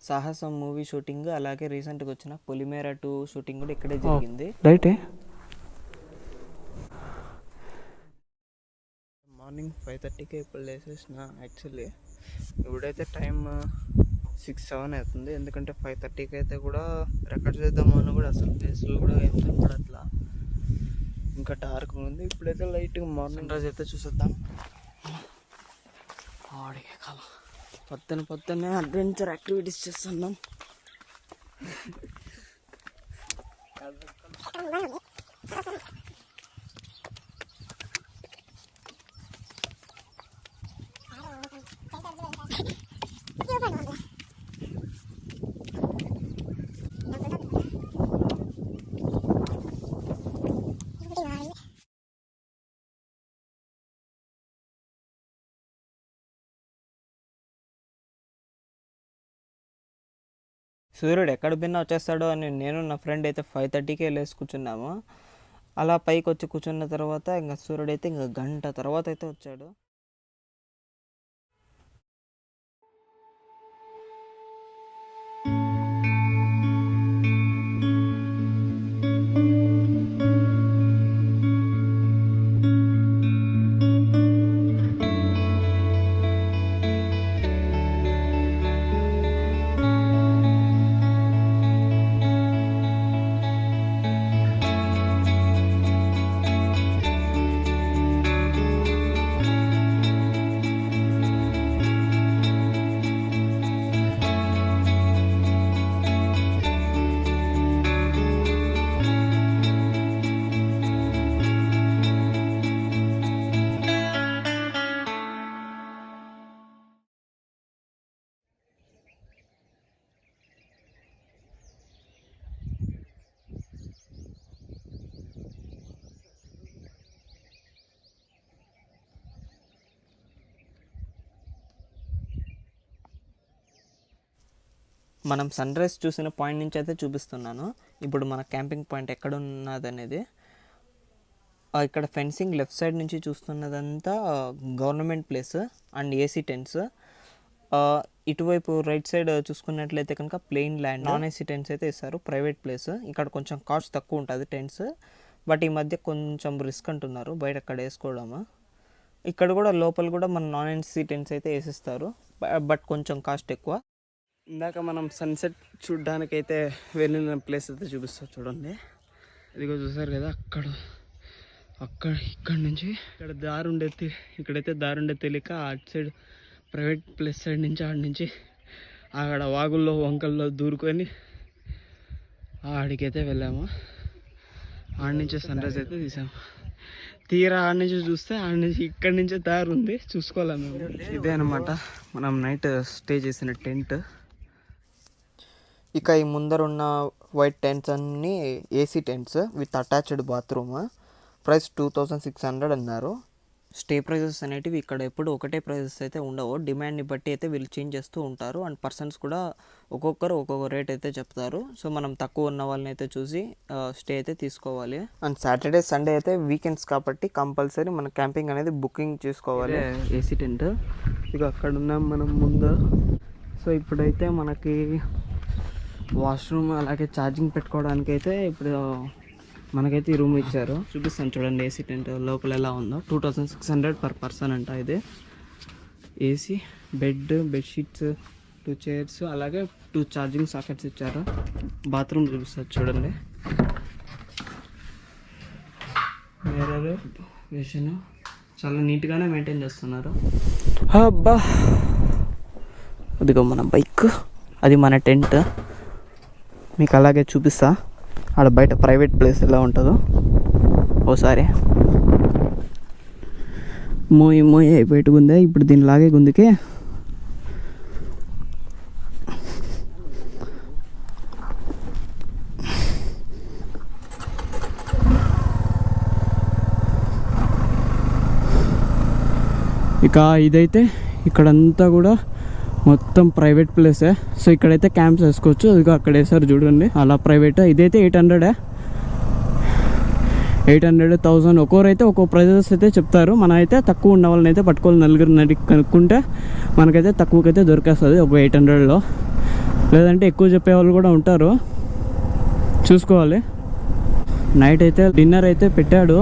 సాహసం movie shooting, అలాగే రీసెంట్గా వచ్చిన పొలిమేర 2 షూటింగ్ కూడా ఇక్కడే జరిగింది. రైటే. మార్నింగ్ 5:30కే ఇప్పుడు లేసేసిన. యాక్చువల్లీ ఇప్పుడైతే టైం 6-7 అవుతుంది. ఎందుకంటే 5:30కి అయితే కూడా రికార్డ్ చేద్దామని కూడా అసలు ఫేస్లో కూడా ఏం కనపడట్లా, ఇంకా డార్క్ ఉంది. ఇప్పుడైతే లైట్గా మార్నింగ్ రోజు అయితే చూసేద్దాం. ఆడికే కాలం పొద్దున్నే అడ్వెంచర్ యాక్టివిటీస్ చేస్తున్నాం. సూర్యుడు ఎక్కడ బిన్నా వచ్చేస్తాడో అని నేను నా ఫ్రెండ్ అయితే 5:30కే వెళ్ళేసి కూర్చున్నాము. అలా పైకి వచ్చి కూర్చున్న తర్వాత ఇంకా సూర్యుడు అయితే ఇంకా గంట తర్వాత అయితే వచ్చాడు. మనం సన్ రైజ్ చూసిన పాయింట్ నుంచి అయితే చూపిస్తున్నాను. ఇప్పుడు మన క్యాంపింగ్ పాయింట్ ఎక్కడ ఉన్నది అనేది. ఇక్కడ ఫెన్సింగ్ లెఫ్ట్ సైడ్ నుంచి చూస్తున్నదంతా government place and AC tents. ఇటువైపు రైట్ సైడ్ చూసుకున్నట్లయితే కనుక plain land, non AC tents అయితే ఇస్తారు, ప్రైవేట్ ప్లేస్. ఇక్కడ కొంచెం కాస్ట్ తక్కువ ఉంటుంది టెంట్స్, బట్ ఈ మధ్య కొంచెం రిస్క్ అంటున్నారు బయట అక్కడ వేసుకోవడము. ఇక్కడ కూడా లోపల కూడా మన నాన్ ఏసీ టెంట్స్ అయితే వేసిస్తారు, బట్ కొంచెం కాస్ట్ ఎక్కువ. ఇందాక మనం సన్సెట్ చూడ్డానికైతే వెళ్ళిన ప్లేస్ అయితే చూపిస్తా చూడండి. ఇదిగో చూసారు కదా, ఇక్కడ నుంచి ఇక్కడ ఇక్కడైతే దారి ఉండే తెలియక అటు సైడ్ ప్రైవేట్ ప్లేస్ సైడ్ నుంచి ఆడి నుంచి అక్కడ వాగుల్లో వంకల్లో దూరుకొని ఆడికైతే వెళ్ళాము. ఆడి నుంచి సన్ రైజ్ అయితే తీసాము. తీరా ఆడి నుంచి చూస్తే ఇక్కడి నుంచే దారి ఉంది, చూసుకోవాలి మేము. ఇదే అనమాట మనం నైట్ స్టే చేసిన టెంట్. ఇక ఈ ముందరున్న వైట్ టెంట్స్ అన్నీ AC tents with attached bathroom. Price 2600 అన్నారు. స్టే ప్రైజెస్ అనేటివి ఇక్కడ ఎప్పుడు ఒకటే ప్రైజెస్ అయితే ఉండవు, డిమాండ్ని బట్టి అయితే వీళ్ళు చేంజ్ చేస్తూ ఉంటారు. అండ్ పర్సన్స్ కూడా ఒక్కొక్కరు ఒక్కొక్క రేట్ అయితే చెప్తారు. సో మనం తక్కువ ఉన్న వాళ్ళని అయితే చూసి స్టే అయితే తీసుకోవాలి. అండ్ సాటర్డే సండే అయితే వీకెండ్స్ కాబట్టి కంపల్సరీ మన క్యాంపింగ్ అనేది బుకింగ్ చేసుకోవాలి. ఏసీ టెంట్ ఇక అక్కడ ఉన్నాం మనం ముందు. సో ఇప్పుడైతే మనకి వాష్రూమ్ అలాగే ఛార్జింగ్ పెట్టుకోవడానికి అయితే ఇప్పుడు మనకైతే ఈ రూమ్ ఇచ్చారు. చూపిస్తాను చూడండి ఏసీ టెంట్ లోపల ఎలా ఉందో. 2600 పర్ పర్సన్ అంట. ఇది ఏసీ, బెడ్షీట్స్, 2 చైర్స్, అలాగే 2 ఛార్జింగ్ సాకెట్స్ ఇచ్చారు. బాత్రూమ్ చూపిస్తారు చూడండి. మిర్రర్, బేసిన్ చాలా నీట్గానే మెయింటైన్ చేస్తున్నారు. అబ్బా, అదిగో మన బైక్, అది మన టెంట్. మీకు అలాగే చూపిస్తా ఆడ బయట ప్రైవేట్ ప్లేస్ ఎలా ఉంటుందో ఓసారి. మోయి అయిపోయిందే ఇప్పుడు దీనిలాగే గుందుకే. ఇక ఇదైతే ఇక్కడంతా కూడా మొత్తం ప్రైవేట్ ప్లేసే. సో ఇక్కడైతే క్యాంప్స్ వేసుకోవచ్చు. అది అక్కడ వేసారు చూడండి అలా ప్రైవేట్. ఇదైతే 800, 1000 ఒక్కొరైతే ఒక్కో ప్రైజెస్ అయితే చెప్తారు. మన అయితే తక్కువ ఉన్న వాళ్ళని అయితే పట్టుకోవాలి, నలుగురు కనుక్కుంటే మనకైతే తక్కువకైతే దొరికేస్తుంది ఒక 800లో. లేదంటే ఎక్కువ చెప్పేవాళ్ళు కూడా ఉంటారు, చూసుకోవాలి. నైట్ అయితే డిన్నర్ అయితే పెట్టాడు,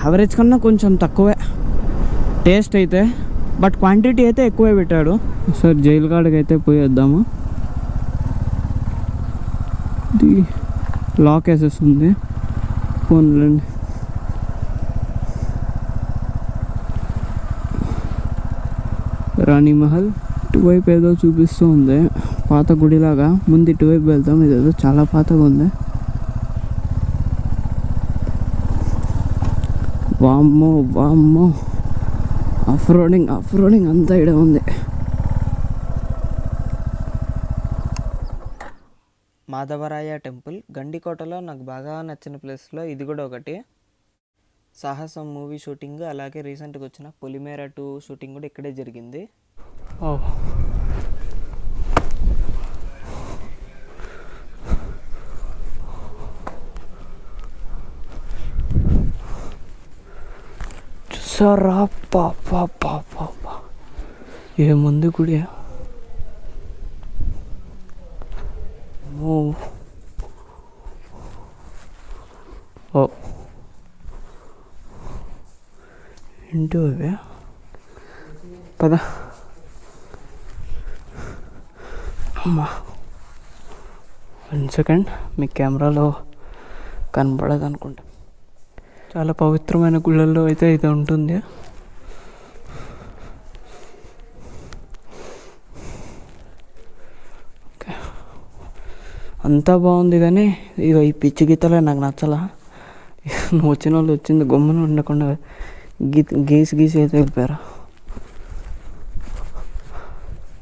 యావరేజ్ కన్నా కొంచెం తక్కువే టేస్ట్ అయితే, బట్ క్వాంటిటీ అయితే ఎక్కువే పెట్టాడు. సార్ జైలు కాడికి అయితే పోయి వద్దాము. ఇది లాక్ వేసేస్తుంది ఫోన్లండి. రాణి మహల్ ఇటువైపు ఏదో చూపిస్తూ ఉంది, పాత గుడిలాగా. ముందు ఇటువైపు వెళ్తాం, ఇదేదో చాలా పాతగా ఉంది. వామ్మో ఆఫ్ రోడింగ్ అంతా ఇక్కడ ఉంది. మాధవరాయ టెంపుల్ గండికోటలో నాకు బాగా నచ్చిన ప్లేస్లో ఇది కూడా ఒకటి. సాహసం మూవీ షూటింగ్, అలాగే రీసెంట్గా వచ్చిన పొలిమేర 2 షూటింగ్ కూడా ఇక్కడే జరిగింది. చూసారా ఏముంది గుడి. ఏంటో ఇవే, పద అమ్మా. 1 సెకండ్, మీ కెమెరాలో కనపడదు అనుకుంటా. చాలా పవిత్రమైన గుళ్ళల్లో అయితే ఇది ఉంటుంది. అంతా బాగుంది కానీ ఇక ఈ పిచ్చి గీతలే నాకు నచ్చలా. నువ్వు వచ్చిన వాళ్ళు వచ్చింది గమ్మున ఉండకుండా గీసి అయితే వెళ్ళిపోయారు.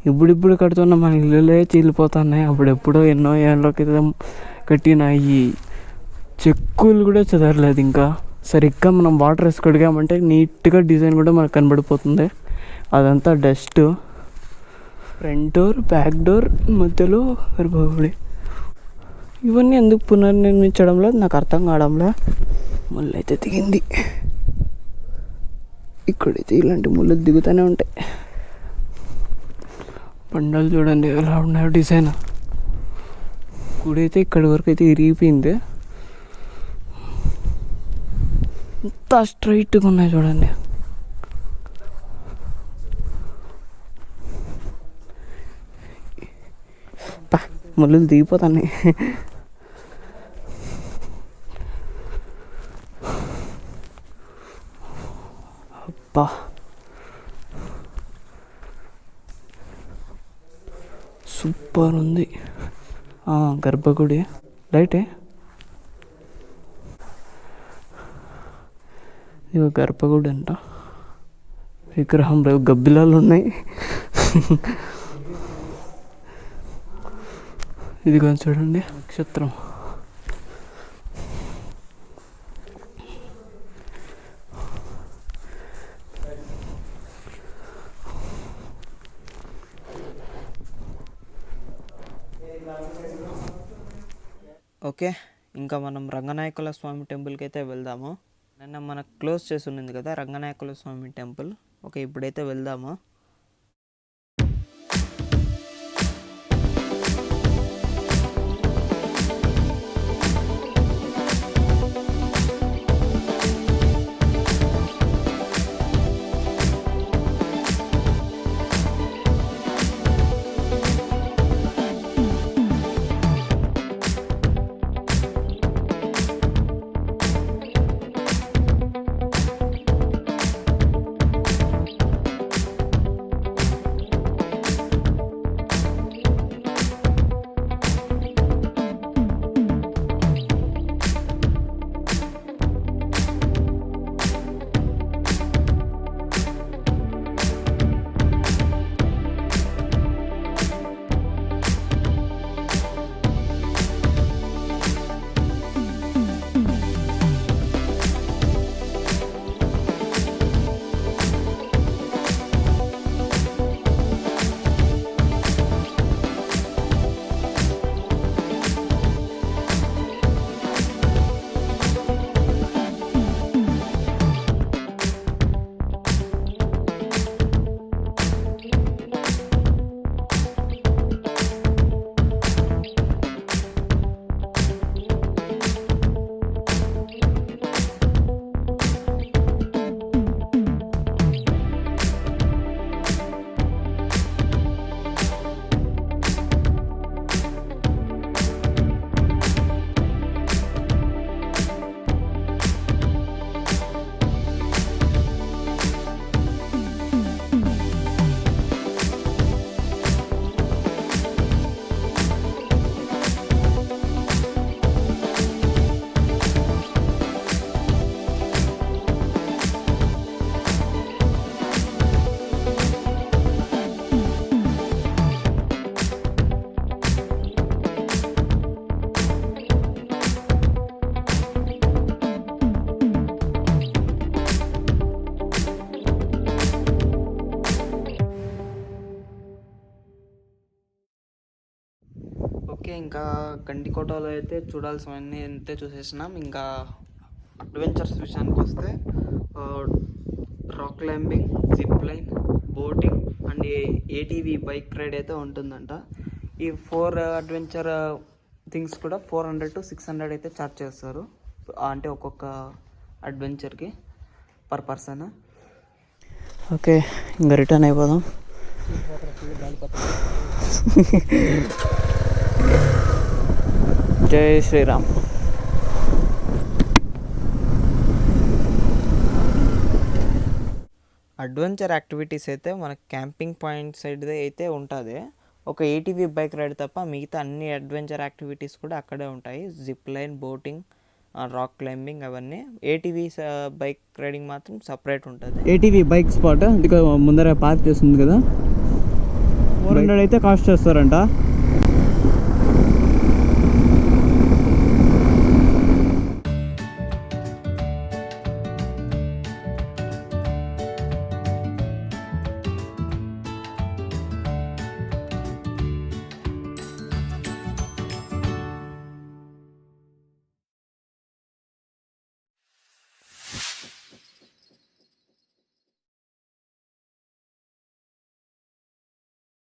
ఇప్పుడు కడుతున్న మన ఇల్లులే చీలిపోతున్నాయి. అప్పుడెప్పుడో ఎన్నో ఏళ్ళ క్రితం కట్టిన ఈ చెక్కులు కూడా చదవలేదు. ఇంకా సరిగ్గా మనం వాటర్ వేసి కడిగామంటే నీట్గా డిజైన్ కూడా మనకు కనబడిపోతుంది. అదంతా dust. Front door, back door, మధ్యలో గర్భగుడి. ఇవన్నీ ఎందుకు పునర్నిర్మించడంలో నాకు అర్థం కావడంలో. ముళ్ళు అయితే దిగింది. ఇక్కడైతే ఇలాంటి ముళ్ళు దిగుతూనే ఉంటాయి. పండాలు చూడండి ఎలా ఉన్నాయో డిజైన్. గుడి అయితే ఇక్కడి వరకు అయితే ఇరిగిపోయింది. అంతా స్ట్రైట్గా ఉన్నాయి చూడండి. ముళ్ళు దిగిపోతాయి. అబ్బా, సూపర్ ఉంది. గర్భగుడి రైటే. ఇవి గర్భగుడి అంట. విగ్రహం రేపు గబ్బిలాలు ఉన్నాయి. ఇది కొంచెం చూడండి, నక్షత్రం. ఓకే, ఇంకా మనం రంగనాయకుల స్వామి టెంపుల్కి అయితే వెళ్దాము. నిన్న మనకు క్లోజ్ చేసి ఉన్నింది కదా రంగనాయకుల స్వామి టెంపుల్. ఓకే, ఇప్పుడైతే వెళ్దాము. ఓకే, ఇంకా గండికోటలో అయితే చూడాల్సినవన్నీ అయితే చూసేసినాం. ఇంకా అడ్వెంచర్స్ విషయానికి వస్తే rock climbing, zip line, boating and ATV bike ride అయితే ఉంటుందంట. ఈ 4 అడ్వెంచర్ థింగ్స్ కూడా 400 to 600 అయితే ఛార్జ్ చేస్తారు, అంటే ఒక్కొక్క అడ్వెంచర్కి పర్ పర్సన్. ఓకే, ఇంకా రిటర్న్ అయిపోదాం. జై శ్రీరామ్. అడ్వెంచర్ యాక్టివిటీస్ అయితే మనకి క్యాంపింగ్ పాయింట్ సైడ్ అయితే ఉంటుంది. ఒక ఏటీవీ బైక్ రైడ్ తప్ప మిగతా అన్ని అడ్వెంచర్ యాక్టివిటీస్ కూడా అక్కడే ఉంటాయి. Zip line, boating, rock climbing అవన్నీ. ఏటీవీ బైక్ రైడింగ్ మాత్రం సపరేట్ ఉంటుంది. ఏటీవీ బైక్ స్పాట్ ముందర పార్క్ చేస్తుంది కదా, 400 అయితే కాస్ట్ చేస్తారంట.